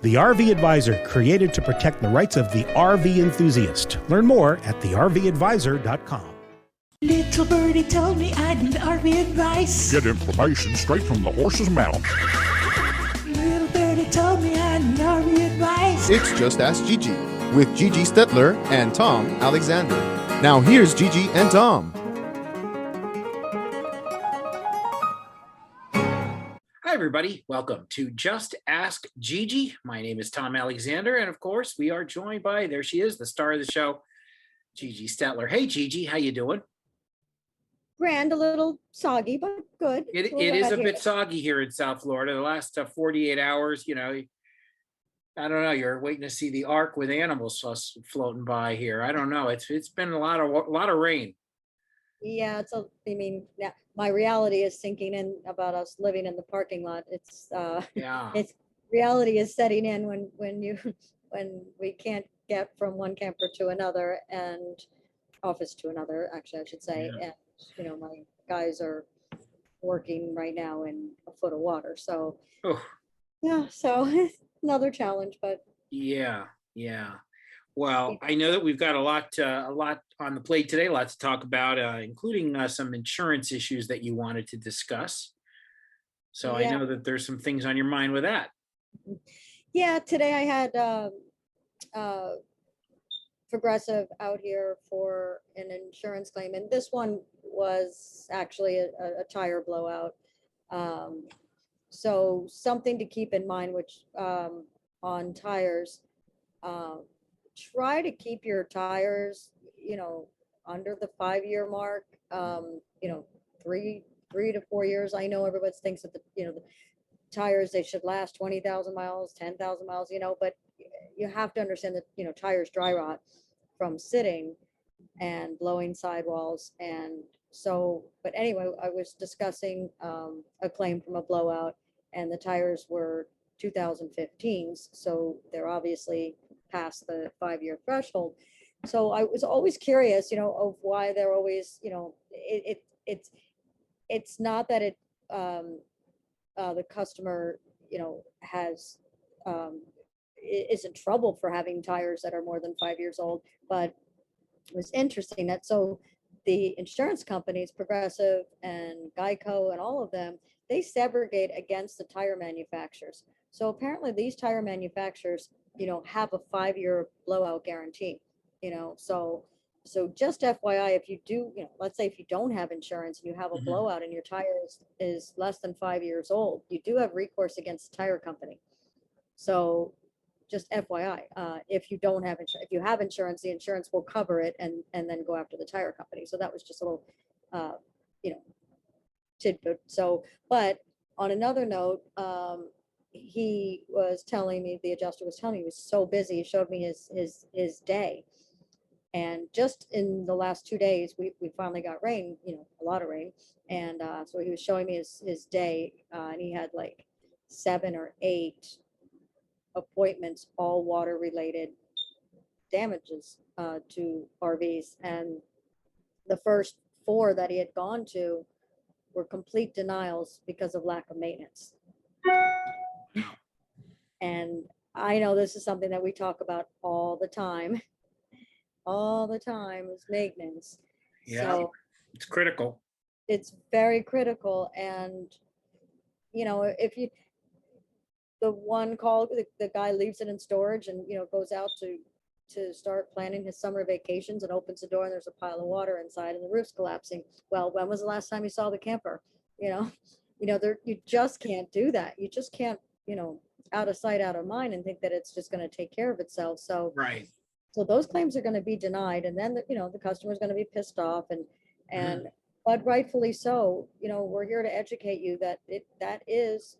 The RV Advisor, created to protect the rights of the RV enthusiast. Learn more at thervadvisor.com. Little birdie told me I'd need RV advice. Get information straight from the horse's mouth. Little birdie told me I'd need RV advice. It's Just Ask Gigi with Gigi Stetler and Tom Alexander. Now here's Gigi and Tom. Hi, everybody. Welcome to Just Ask Gigi. My name is Tom Alexander, and of course, we are joined by, there she is, the star of the show, Gigi Stetler. Hey, Gigi, how you doing? Grand, a little soggy, but good. It is a bit soggy here in South Florida. The last 48 hours, I don't know. You're waiting to see the ark with animals floating by here. I don't know. It's been a lot of rain. Yeah, yeah, my reality is sinking in about us living in the parking lot. It's reality is setting in when we can't get from one camper to another and office to another, actually, I should say. Yeah. And my guys are working right now in a foot of water. So so another challenge, but Yeah. Well, I know that we've got a lot on the plate today, lots to talk about, including some insurance issues that you wanted to discuss. So I know that there's some things on your mind with that. Yeah, today I had Progressive out here for an insurance claim, and this one was actually a tire blowout. So something to keep in mind, which on tires, try to keep your tires, under the 5-year mark, 3 to 4 years. I know everybody thinks that the tires, they should last 20,000 miles, 10,000 miles, but you have to understand that, tires dry rot from sitting and blowing sidewalls. And so, but anyway, I was discussing a claim from a blowout, and the tires were 2015s. So they're obviously past the 5-year threshold. So I was always curious, of why they're always, it's not that the customer, has is in trouble for having tires that are more than 5 years old, but it was interesting that the insurance companies, Progressive and Geico and all of them, they segregate against the tire manufacturers. So apparently these tire manufacturers, have a 5-year blowout guarantee, so just FYI, if you do, let's say if you don't have insurance and you have a blowout and your tire is less than 5 years old, you do have recourse against the tire company. So just FYI, if you don't have insurance, if you have insurance, the insurance will cover it and then go after the tire company. So that was just a little, tidbit. So, but on another note, he was telling me, the adjuster was telling me he was so busy. He showed me his day. And just in the last 2 days, we finally got rain, a lot of rain. And so he was showing me his day, and he had like 7 or 8 appointments, all water related damages to RVs. And the first 4 that he had gone to were complete denials because of lack of maintenance. And I know this is something that we talk about all the time is maintenance. Yeah, so it's critical. It's very critical. And if the one call, the guy leaves it in storage and goes out to start planning his summer vacations and opens the door and there's a pile of water inside and the roof's collapsing. Well, when was the last time you saw the camper? You just can't do that. You just can't, out of sight, out of mind, and think that it's just going to take care of itself. So Right. So those claims are going to be denied, and then the customer is going to be pissed off, but rightfully so. We're here to educate you that that is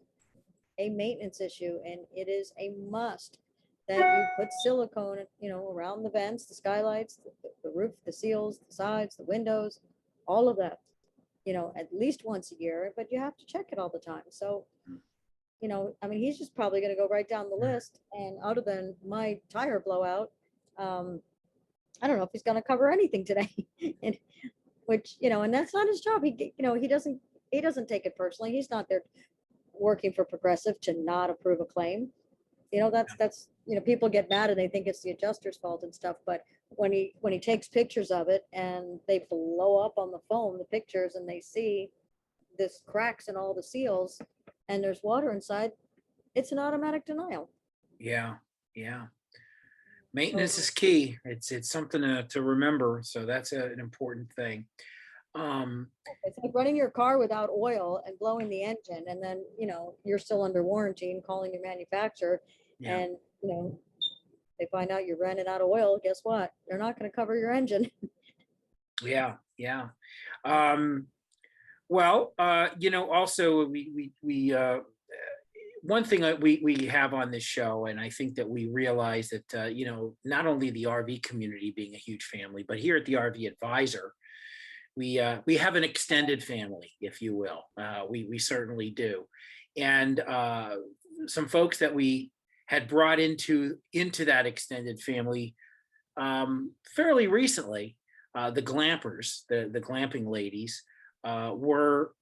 a maintenance issue, and it is a must that you put silicone, around the vents, the skylights, the roof, the seals, the sides, the windows, all of that, at least once a year, but you have to check it all the time. So, he's just probably going to go right down the list, and other than my tire blowout, I don't know if he's going to cover anything today, and that's not his job. He doesn't take it personally. He's not there working for Progressive to not approve a claim. that's, people get mad and they think it's the adjuster's fault and stuff, but when he takes pictures of it and they blow up on the phone, the pictures, and they see this cracks in all the seals and there's water inside, it's an automatic denial. Yeah, yeah. Maintenance is key. It's something to remember. So that's an important thing. It's like running your car without oil and blowing the engine, and then, you're still under warranty and calling your manufacturer, Yeah. and, they find out you're running out of oil. Guess what? They're not going to cover your engine. Yeah, yeah. Well, also we one thing that we have on this show, and I think that we realize that not only the RV community being a huge family, but here at the RV Advisor, we have an extended family, if you will. We certainly do, and some folks that we had brought into that extended family fairly recently, the Glampers, the Glamping Ladies, were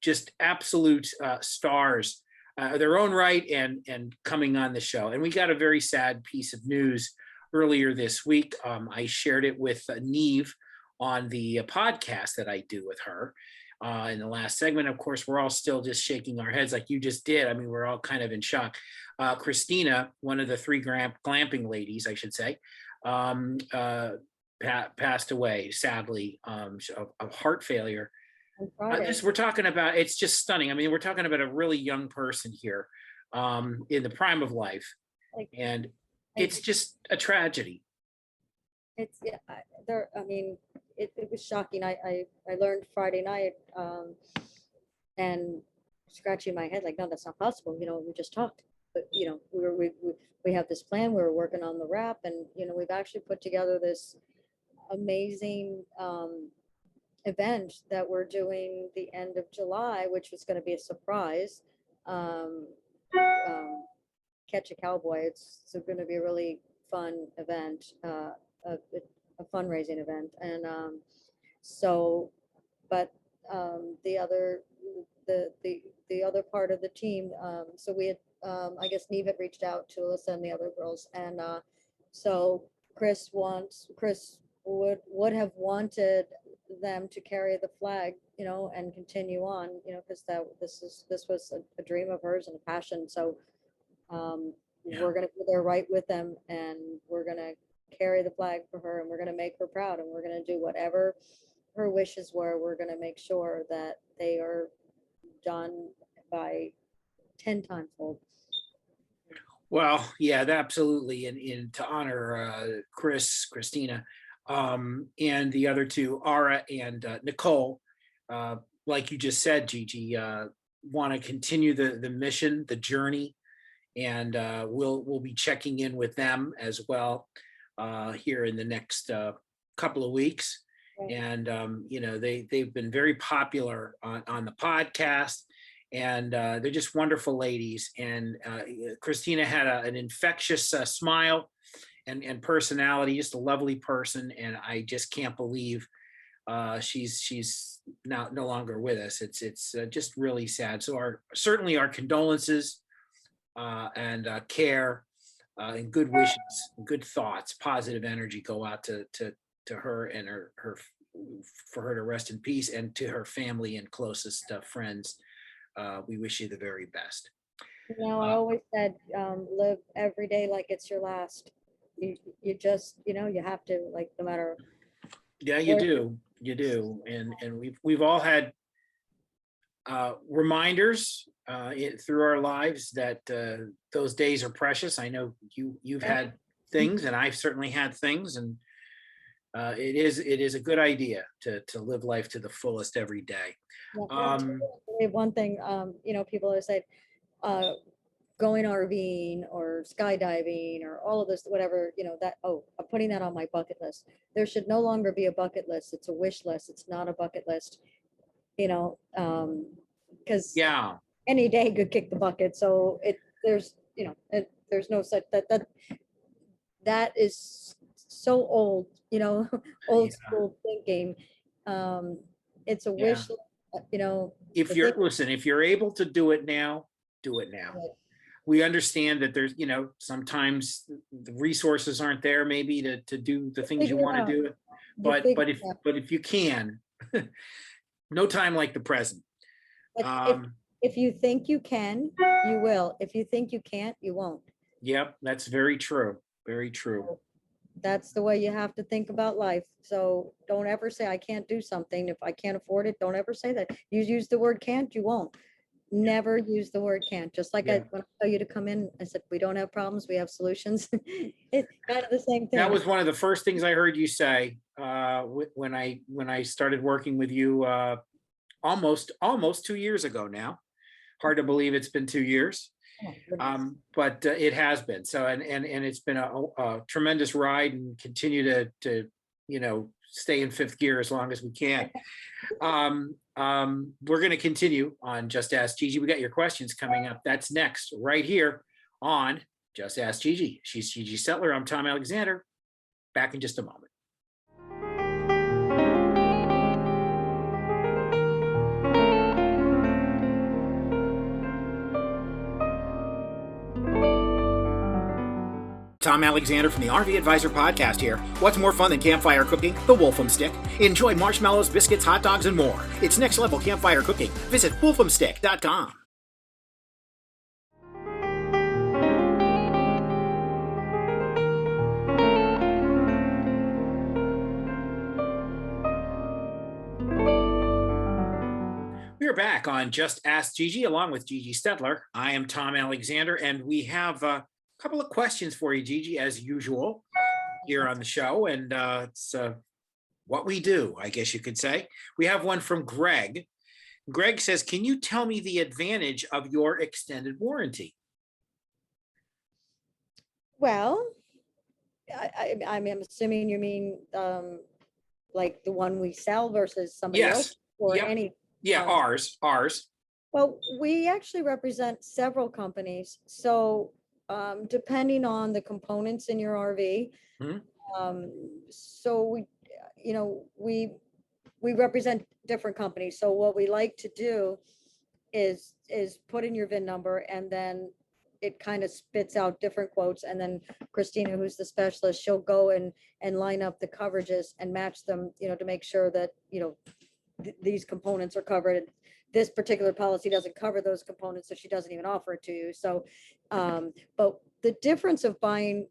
just absolute stars, their own right, and coming on the show. And we got a very sad piece of news earlier this week. I shared it with Neve on the podcast that I do with her in the last segment. Of course, we're all still just shaking our heads like you just did. I mean, we're all kind of in shock. Christina, one of the three Glamping Ladies, I should say, passed away, sadly, of heart failure. We're talking about, it's just stunning. I mean, we're talking about a really young person here in the prime of life. And it's just a tragedy. It's, it was shocking. I learned Friday night, and scratching my head like, no, that's not possible. We just talked, but we have this plan. We're working on the wrap, and we've actually put together this amazing event that we're doing the end of July, which was going to be a surprise. Catch a Cowboy. It's going to be a really fun event, a fundraising event, and but the other part of the team. So we had, I guess Neve had reached out to Alyssa and the other girls, and so Chris would have wanted them to carry the flag, and continue on, because this was a dream of hers and a passion. So we're going to be there right with them, and we're going to carry the flag for her, and we're going to make her proud, and we're going to do whatever her wishes were. We're going to make sure that they are done by 10 times fold. Well, yeah, absolutely. And to honor Christina, and the other two, Ara and Nicole, like you just said, Gigi, want to continue the mission, the journey, and we'll be checking in with them as well here in the next couple of weeks. Right. And they've been very popular on the podcast, and they're just wonderful ladies. And Christina had an infectious smile and personality, just a lovely person, and I just can't believe she's now no longer with us. It's just really sad. So certainly our condolences and care and good wishes, and good thoughts, positive energy go out to her and her for her to rest in peace, and to her family and closest friends. We wish you the very best. I always said, live every day like it's your last. You just, you have to, like, no matter. Yeah, you do. And we've all had reminders through our lives that those days are precious. I know you've had things, and I've certainly had things, and it is a good idea to live life to the fullest every day. One thing, people always say, going RVing or skydiving or all of this, whatever, I'm putting that on my bucket list. There should no longer be a bucket list. It's a wish list. It's not a bucket list, because any day could kick the bucket. So there's no such that is so old, old school thinking. It's a wish list, if you're able to do it now, do it now. we understand that there's, sometimes the resources aren't there maybe to do the things you Figure it want to out. do. We'll But figure but if it out. but if you can, no time like the present. But Um, if you think you can, you will. If you think you can't, you won't. yep, that's very true. Very true. That's the way you have to think about life. So don't ever say, I can't do something. If I can't afford it, don't ever say that. You use the word can't, you won't. Never use the word can't. Just like Yeah. when I tell you to come in, I said, we don't have problems, we have solutions. It's kind of the same thing. That was one of the first things I heard you say when I started working with you almost 2 years ago now. Hard to believe it's been 2 years. Oh, goodness. But it has been so, and it's been a tremendous ride, and continue to stay in fifth gear as long as we can. We're going to continue on Just Ask Gigi. We got your questions coming up. That's next, right here on Just Ask Gigi. She's Gigi Settler. I'm Tom Alexander. Back in just a moment. Tom Alexander from the RV Advisor podcast here. What's more fun than campfire cooking? The Wolf'em Stick. Enjoy marshmallows, biscuits, hot dogs, and more. It's next level campfire cooking. Visit wolfemstick.com. We are back on Just Ask Gigi along with Gigi Stetler. I am Tom Alexander, and we have couple of questions for you, Gigi, as usual, here on the show. And it's what we do, I guess you could say. We have one from Greg. Greg says, can you tell me the advantage of your extended warranty? Well, I'm assuming you mean like the one we sell versus somebody Yes. else or Yep. any. Yeah, ours. Well, we actually represent several companies. So depending on the components in your RV, Mhm. so we represent different companies. So what we like to do is put in your VIN number, and then it kind of spits out different quotes. And then Christina, who's the specialist, she'll go and line up the coverages and match them, to make sure that, these components are covered. This particular policy doesn't cover those components, so she doesn't even offer it to you. So, but the difference of buying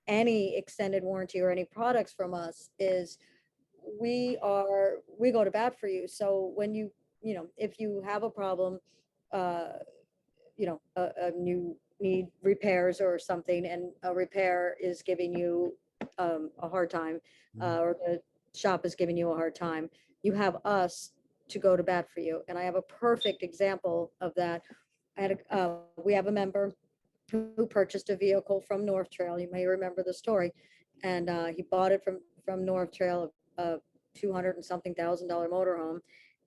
any extended warranty or any products from us is we go to bat for you. So when if you have a problem, you need repairs or something, and a repair is giving you a hard time, or the shop is giving you a hard time, you have us to go to bat for you. And I have a perfect example of that. We have a member who purchased a vehicle from North Trail. You may remember the story. And he bought it from North Trail, a 200 and something $1,000 motorhome.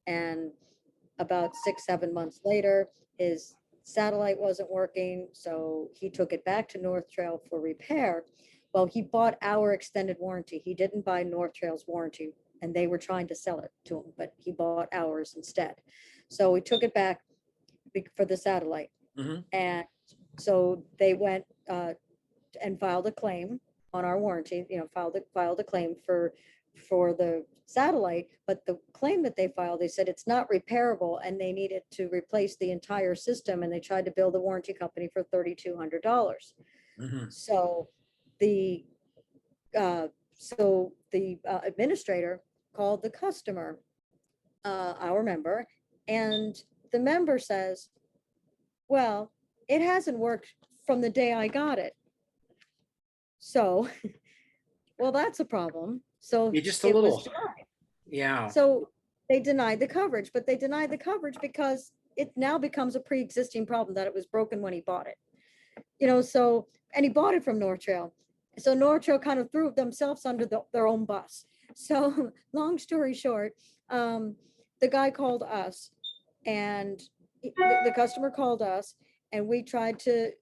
And about 6-7 months later, his satellite wasn't working. So he took it back to North Trail for repair. Well, he bought our extended warranty. He didn't buy North Trail's warranty, and they were trying to sell it to him, but he bought ours instead. So we took it back for the satellite. Mhm. And so they went and filed a claim on our warranty, filed a claim for the satellite. But the claim that they filed, they said it's not repairable, and they needed to replace the entire system. And they tried to bill the warranty company for $3,200. Mhm. So the administrator called the customer, our member, and the member says, well, it hasn't worked from the day I got it. So, well, that's a problem. So You're just a it was little, denied. yeah. So they denied the coverage, but they denied the coverage because it now becomes a pre-existing problem that it was broken when he bought it. So, and he bought it from North Trail. So North Trail kind of threw themselves under their own bus. So long story short, the guy called us, and the customer called us, and we tried to,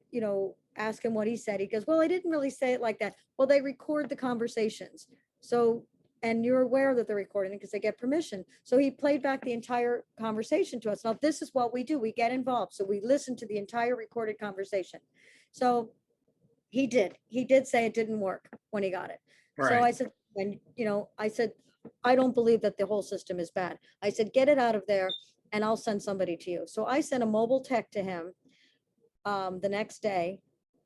ask him what he said. He goes, well, I didn't really say it like that. Well, they record the conversations. So and you're aware that they're recording it because they get permission. So he played back the entire conversation to us. Now, this is what we do. We get involved. So we listen to the entire recorded conversation. So he did say it didn't work when he got it. So Right. I said, and I said, I don't believe that the whole system is bad. I said, get it out of there and I'll send somebody to you. So I sent a mobile tech to him the next day.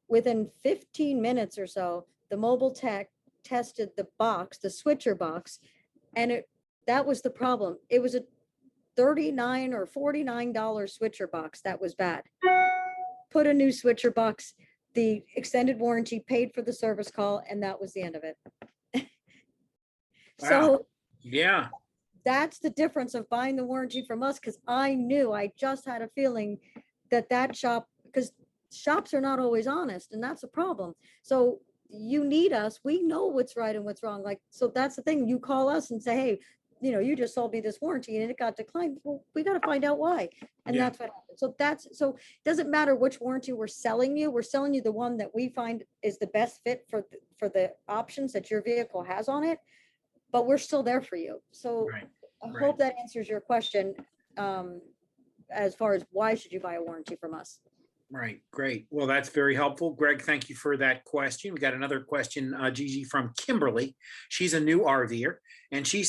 Within 15 minutes or so, the mobile tech tested the box, the switcher box, and that was the problem. It was a $39 or $49 switcher box that was bad. Put a new switcher box, the extended warranty paid for the service call, and that was the end of it. Wow. So Yeah. that's the difference of buying the warranty from us, because I just had a feeling that shop, because shops are not always honest, and that's a problem. So you need us. We know what's right and what's wrong. Like, so that's the thing. You call us and say, hey, you just sold me this warranty and it got declined. Well, we got to find out why. And Yeah. that's what happened. So it doesn't matter which warranty we're selling you. We're selling you the one that we find is the best fit for the options that your vehicle has on it, but we're still there for you. So Right. I Right. hope that answers your question as far as why should you buy a warranty from us? Right. Great. Well, that's very helpful. Greg, thank you for that question. We got another question, Gigi, from Kimberly. She's a new RVer, and she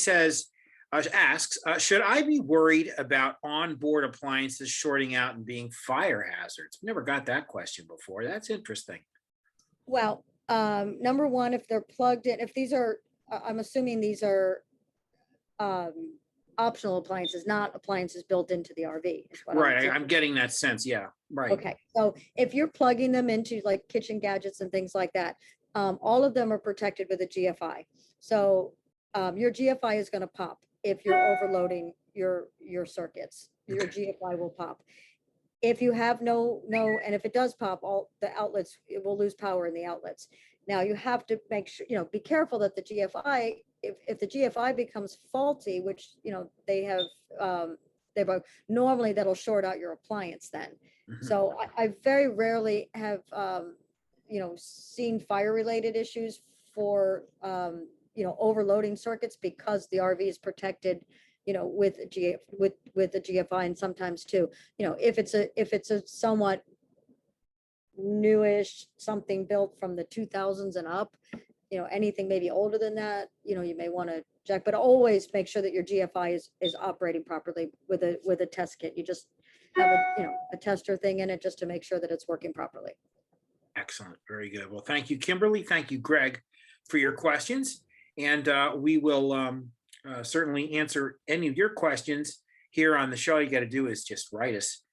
asks, should I be worried about onboard appliances shorting out and being fire hazards? Never got that question before. That's interesting. Well, number one, if they're plugged in, if these are, I'm assuming these are optional appliances, not appliances built into the RV. Is what Right. assuming. I'm getting that sense. Yeah. Right. Okay, so if you're plugging them into like kitchen gadgets and things like that, all of them are protected with a GFI. So your GFI is going to pop if you're overloading your circuits. Your GFI will pop. If you have and if it does pop, all the outlets, it will lose power in the outlets. Now you have to make sure, be careful that the GFI, if the GFI becomes faulty, which, they've normally that'll short out your appliance then. Mhm. So I very rarely have, seen fire related issues for, overloading circuits, because the RV is protected, with the GFI, and sometimes too, if it's a somewhat newish, something built from the 2000s and up, anything maybe older than that, you may want to check, but always make sure that your GFI is operating properly with a test kit. You just have a tester thing in it just to make sure that it's working properly. Excellent. Very good. Well, thank you, Kimberly. Thank you, Greg, for your questions. And we will certainly answer any of your questions here on the show. You got to do is just write us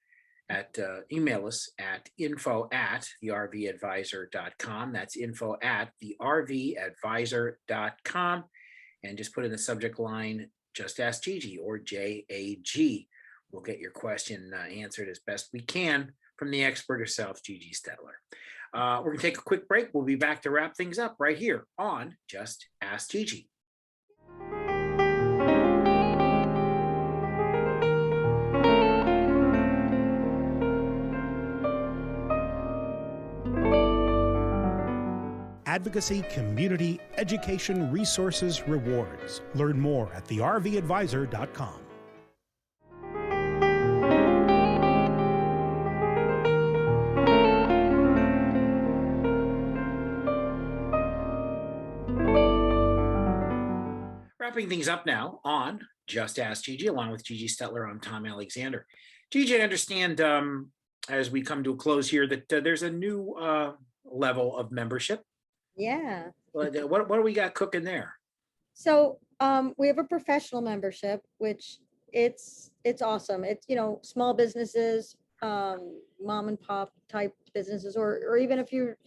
email us at info@thervadvisor.com. That's info@thervadvisor.com. And just put in the subject line, just ask Gigi or JAG. We'll get your question answered as best we can from the expert herself, Gigi Stetler. We're going to take a quick break. We'll be back to wrap things up right here on Just Ask Gigi. Advocacy, community, education, resources, rewards. Learn more at thervadvisor.com. Wrapping things up now on Just Ask Gigi, along with Gigi Stetler. I'm Tom Alexander. Gigi, I understand as we come to a close here that there's a new level of membership. Yeah. What do we got cooking there? So we have a professional membership, which it's awesome. It's, small businesses, mom and pop type businesses, or even if it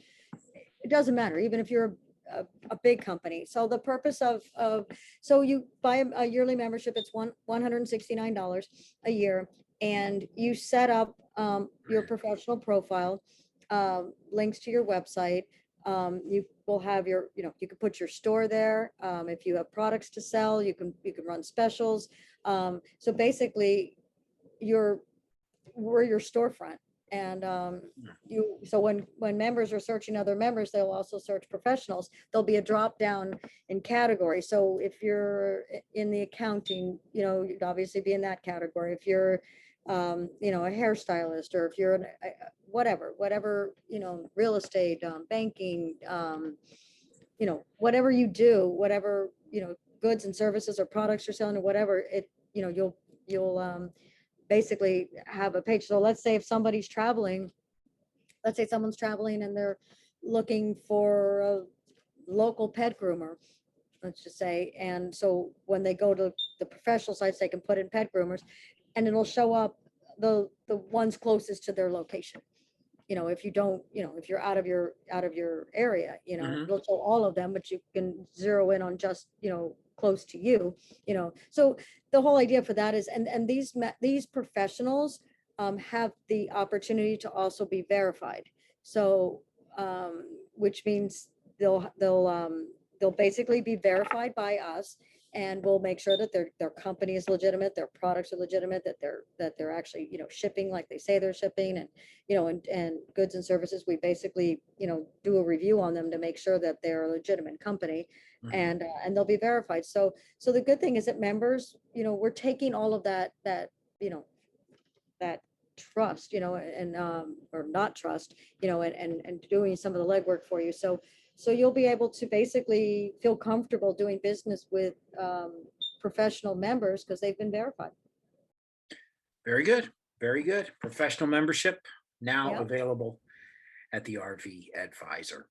doesn't matter, even if you're a big company. So the purpose so you buy a yearly membership, it's $169 a year, and you set up your professional profile, links to your website. You will have your, you can put your store there. If you have products to sell, you can run specials. So basically we're your storefront, And so when members are searching other members, they'll also search professionals. There'll be a drop down in category. So if you're in the accounting, you'd obviously be in that category. If you're, a hairstylist, or if you're whatever, real estate, banking, whatever you do, whatever, goods and services or products you're selling or whatever, you'll basically have a page. So let's say if somebody's traveling, let's say someone's traveling and they're looking for a local pet groomer, let's just say. And so when they go to the professional sites, they can put in pet groomers and it'll show up the ones closest to their location. If you don't, if you're out of your area, it'll show all of them, but you can zero in on just, close to you, so the whole idea for that is, and these professionals have the opportunity to also be verified. So, which means they'll basically be verified by us, and we'll make sure that their company is legitimate, their products are legitimate, that they're actually, shipping like they say they're shipping, and, and goods and services. We basically, do a review on them to make sure that they're a legitimate company, and they'll be verified. So the good thing is that members, we're taking all of that, that trust, and or not trust, and doing some of the legwork for you. So you'll be able to basically feel comfortable doing business with professional members because they've been verified. Very good. Very good. Professional membership now Yep. available at the RV Advisor.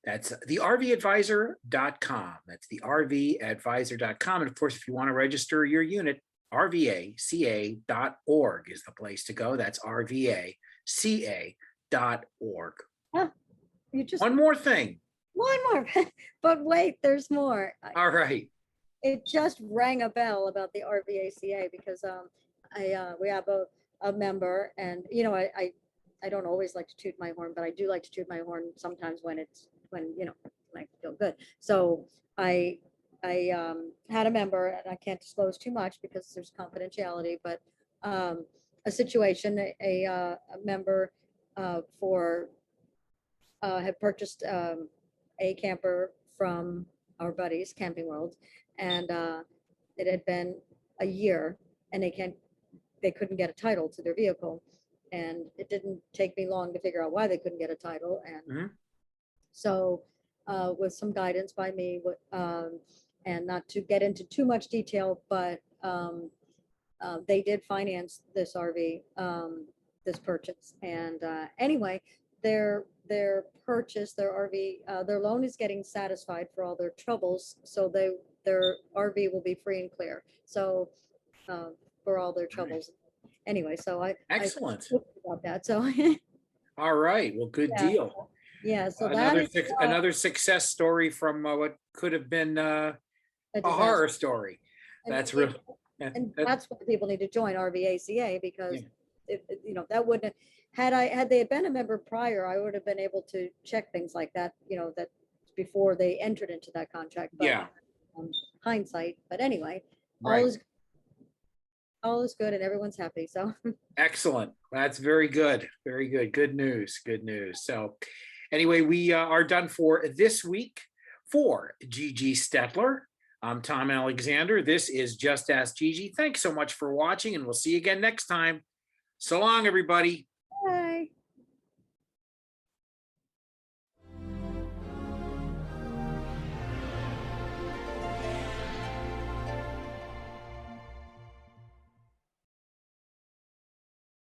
That's the RVadvisor.com. That's the RVadvisor.com. And of course, if you want to register your unit, RVACA.org is the place to go. That's RVACA.org. Yeah, you just One more thing. one more, but wait, there's more. All right. It just rang a bell about the RVACA because we have a member, and I don't always like to toot my horn, but I do like to toot my horn sometimes when I feel good. So I had a member, and I can't disclose too much because there's confidentiality, but a situation, a member had purchased a camper from our buddies, Camping World, and it had been a year, and they couldn't get a title to their vehicle, and it didn't take me long to figure out why they couldn't get a title, and so with some guidance by me, and not to get into too much detail, but they did finance this RV, this purchase, and anyway, their purchase, their RV, their loan is getting satisfied for all their troubles, so their RV will be free and clear. So for all their troubles. Anyway, so Excellent. I talked about that. So All right. Well, good Yeah. deal. yeah, so that Another is another success story from what could have been a a disaster. horror story. And- That's real. And that's why people need to join RVACA, because that wouldn't, had they been a member prior, I would have been able to check things like that, that before they entered into that contract. But, Yeah. hindsight, but anyway, Right. all is good and everyone's happy. So Excellent. That's very good. Very good. Good news. Good news. So anyway, we are done for this week. For GiGi Stetler, I'm Tom Alexander. This is Just Ask GiGi. Thanks so much for watching, and we'll see you again next time. So long, everybody.